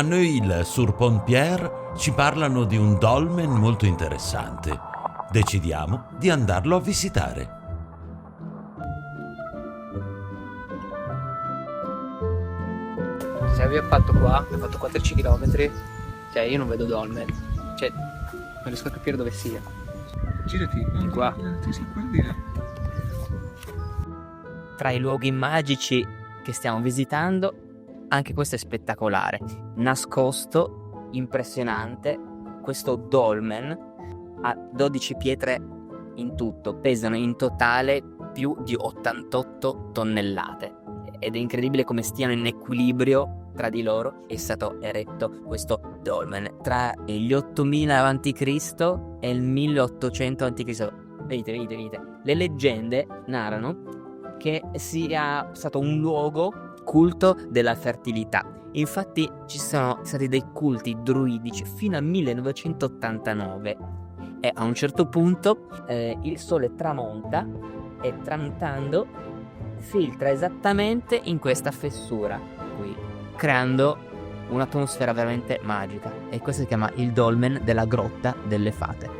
A Neuilly sur Pont-Pierre ci parlano di un dolmen molto interessante. Decidiamo di andarlo a visitare. Se abbiamo fatto 13 km, cioè io non vedo dolmen, cioè non riesco a capire dove sia. Girati, Qua. Sì, guardi là. Tra i luoghi magici che stiamo visitando, anche questo è spettacolare, nascosto, impressionante. Questo dolmen ha 12 pietre in tutto, pesano in totale più di 88 tonnellate ed è incredibile come stiano in equilibrio tra di loro. È stato eretto questo dolmen tra gli 8000 a.C. e il 1800 a.C. Vedete. Le leggende narrano che sia stato un luogo culto della fertilità. Infatti ci sono stati dei culti druidici fino al 1989 e a un certo punto il sole tramonta e tramontando filtra esattamente in questa fessura qui, creando un'atmosfera veramente magica, e questo si chiama il dolmen della grotta delle fate.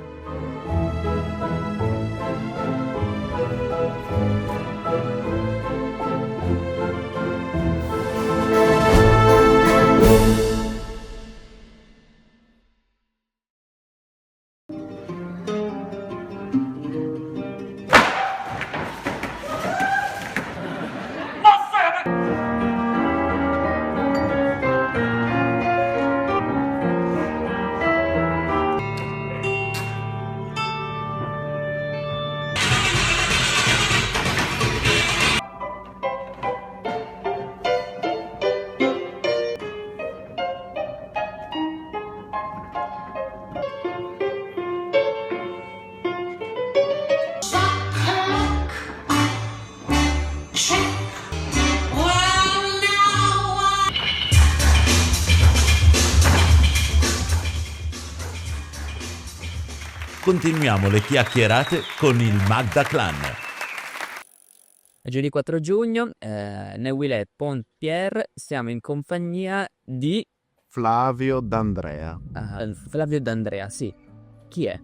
Continuiamo le chiacchierate con il Magda Clan. Giovedì 4 giugno, Neuilly Pont-Pierre, siamo in compagnia di Flavio D'Andrea, Flavio D'Andrea, sì. Chi è?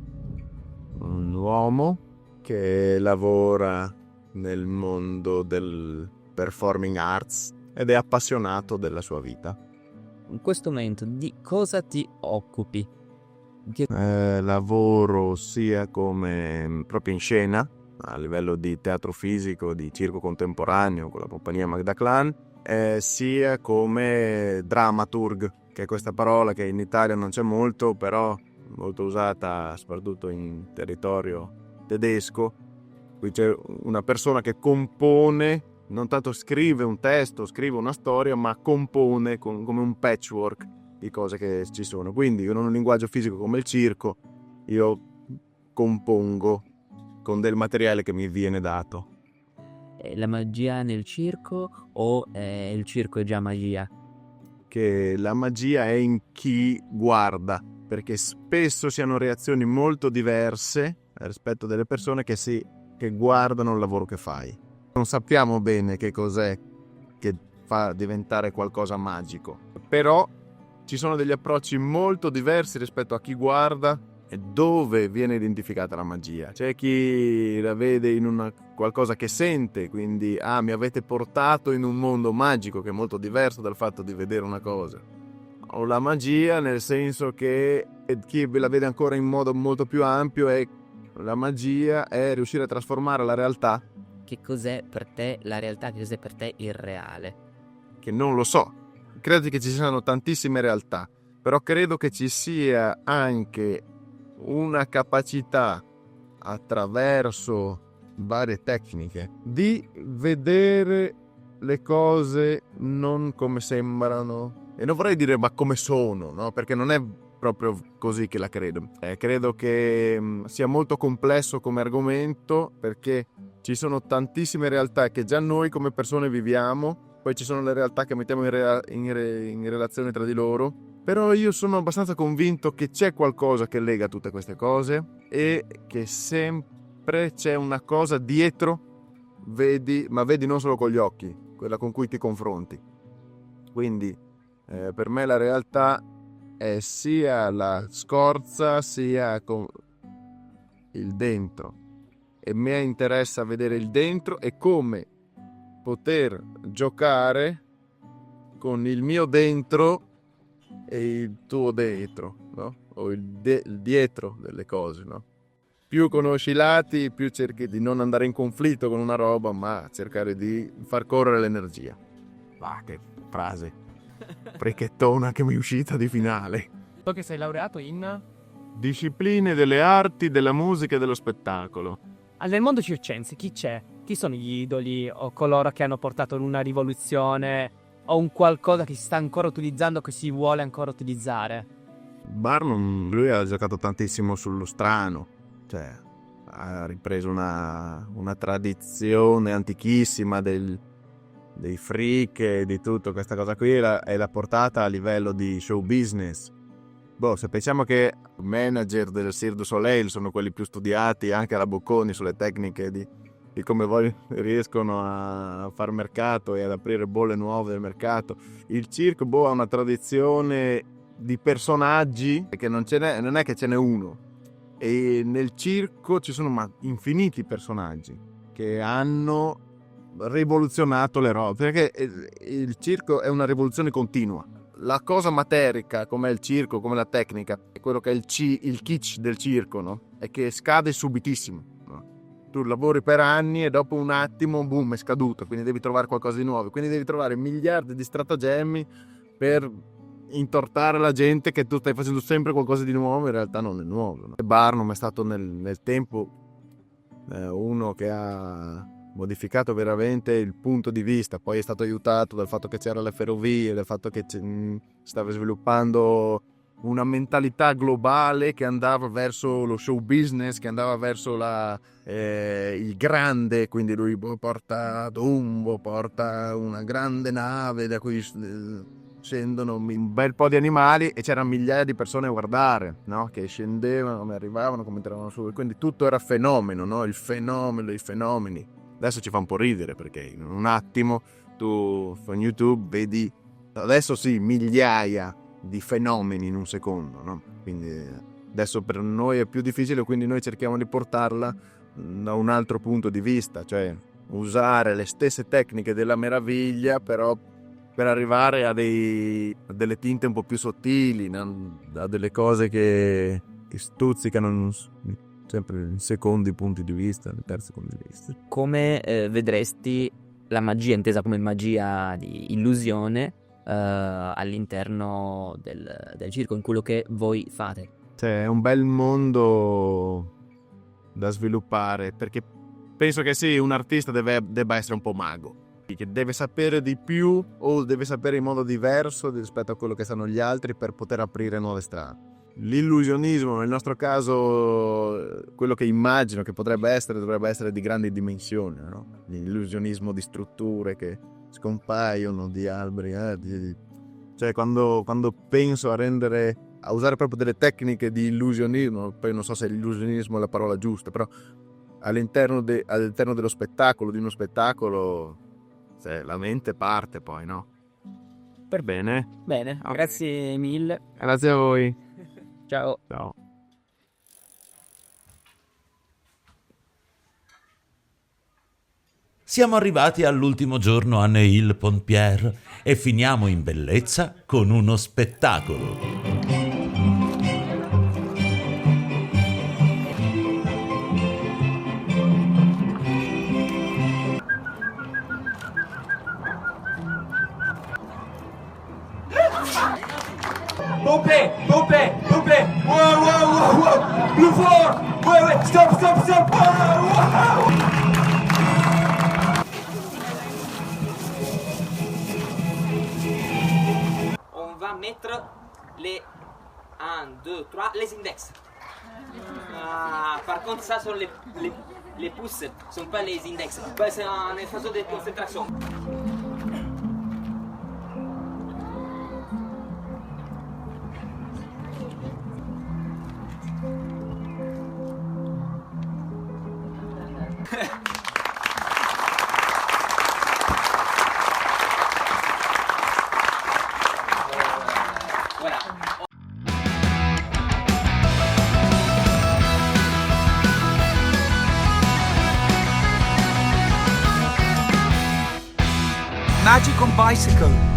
un uomo che lavora nel mondo del performing arts ed è appassionato della sua vita. In questo momento di cosa ti occupi? Lavoro sia come proprio in scena, a livello di teatro fisico, di circo contemporaneo con la compagnia Magda Clan, sia come dramaturg, che è questa parola che in Italia non c'è molto, però molto usata soprattutto in territorio tedesco. Qui c'è una persona che compone, non tanto scrive un testo, scrive una storia, ma compone come un patchwork di cose che ci sono. Quindi in un linguaggio fisico come il circo io compongo con del materiale che mi viene dato. La magia nel circo o il circo è già magia? Che la magia è in chi guarda, perché spesso si hanno reazioni molto diverse rispetto delle persone che guardano il lavoro che fai. Non sappiamo bene che cos'è che fa diventare qualcosa magico, però ci sono degli approcci molto diversi rispetto a chi guarda e dove viene identificata la magia. C'è chi la vede in qualcosa che sente, quindi mi avete portato in un mondo magico, che è molto diverso dal fatto di vedere una cosa. O la magia nel senso che chi la vede ancora in modo molto più ampio è la magia è riuscire a trasformare la realtà. Che cos'è per te la realtà? Che cos'è per te il reale? Che non lo so. Credo che ci siano tantissime realtà, però credo che ci sia anche una capacità attraverso varie tecniche di vedere le cose non come sembrano, e non vorrei dire ma come sono, no? Perché non è proprio così che la credo. Credo che sia molto complesso come argomento, perché ci sono tantissime realtà che già noi come persone viviamo. Poi ci sono le realtà che mettiamo in relazione tra di loro. Però io sono abbastanza convinto che c'è qualcosa che lega tutte queste cose e che sempre c'è una cosa dietro, ma vedi non solo con gli occhi, quella con cui ti confronti. Quindi Per me la realtà è sia la scorza sia il dentro, e mi interessa vedere il dentro e come poter giocare con il mio dentro e il tuo dietro, no? O il dietro delle cose, no? Più conosci i lati, più cerchi di non andare in conflitto con una roba, ma cercare di far correre l'energia. Va, che frase frechettona che mi è uscita di finale. So che sei laureato in... Discipline delle arti, della musica e dello spettacolo. Nel mondo circense chi c'è? Chi sono gli idoli o coloro che hanno portato una rivoluzione o un qualcosa che si sta ancora utilizzando, che si vuole ancora utilizzare? Barnum, lui ha giocato tantissimo sullo strano, cioè ha ripreso una tradizione antichissima dei freak e di tutto questa cosa qui e l'ha portata a livello di show business. Se pensiamo che i manager del Cirque du Soleil sono quelli più studiati anche alla Bocconi sulle tecniche di come riescono a far mercato e ad aprire bolle nuove del mercato, il circo ha una tradizione di personaggi che non è che ce n'è uno, e nel circo ci sono infiniti personaggi che hanno rivoluzionato le robe, perché il circo è una rivoluzione continua. La cosa materica come il circo, come la tecnica, è quello che è il kitsch del circo, no? È che scade subitissimo, no? Tu lavori per anni e dopo un attimo boom, è scaduto, quindi devi trovare qualcosa di nuovo, quindi devi trovare miliardi di stratagemmi per intortare la gente che tu stai facendo sempre qualcosa di nuovo, in realtà non è nuovo, no? Barnum è stato nel tempo uno che ha modificato veramente il punto di vista, poi è stato aiutato dal fatto che c'era le ferrovie, dal fatto che stava sviluppando una mentalità globale che andava verso lo show business, che andava verso il grande, quindi lui porta Dumbo, porta una grande nave da cui scendono un bel po' di animali e c'erano migliaia di persone a guardare, no? Che scendevano, come arrivavano, come entravano su, quindi tutto era fenomeno, no? Il fenomeno, i fenomeni. Adesso ci fa un po' ridere perché in un attimo tu su YouTube vedi, adesso sì, migliaia di fenomeni in un secondo, no? Quindi adesso per noi è più difficile, quindi noi cerchiamo di portarla da un altro punto di vista, cioè usare le stesse tecniche della meraviglia, però per arrivare a delle tinte un po' più sottili, a delle cose che stuzzicano sempre in secondi punti di vista, in terzi punti di vista. Come vedresti la magia intesa come magia di illusione all'interno del circo, in quello che voi fate? Cioè, è un bel mondo da sviluppare, perché penso che sì, un artista debba essere un po' mago, che deve sapere di più o deve sapere in modo diverso rispetto a quello che sanno gli altri per poter aprire nuove strade. L'illusionismo, nel nostro caso, quello che immagino che dovrebbe essere di grandi dimensioni, no? L'illusionismo di strutture che scompaiono, di alberi, cioè quando penso a usare proprio delle tecniche di illusionismo, poi non so se l'illusionismo è la parola giusta, però all'interno dello spettacolo, di uno spettacolo, la mente parte poi, no? Per bene. Bene, Okay. grazie mille. Grazie a voi. Ciao. Ciao. Siamo arrivati all'ultimo giorno a Neil-Pont-Pierre e finiamo in bellezza con uno spettacolo. Poupée, wow, plus fort, ouais, stop, wow. On va mettre les 1, 2, 3, les index. Par contre, ça sont les pouces, sont pas les index. C'est un effort de concentration. Magic on Bicycle.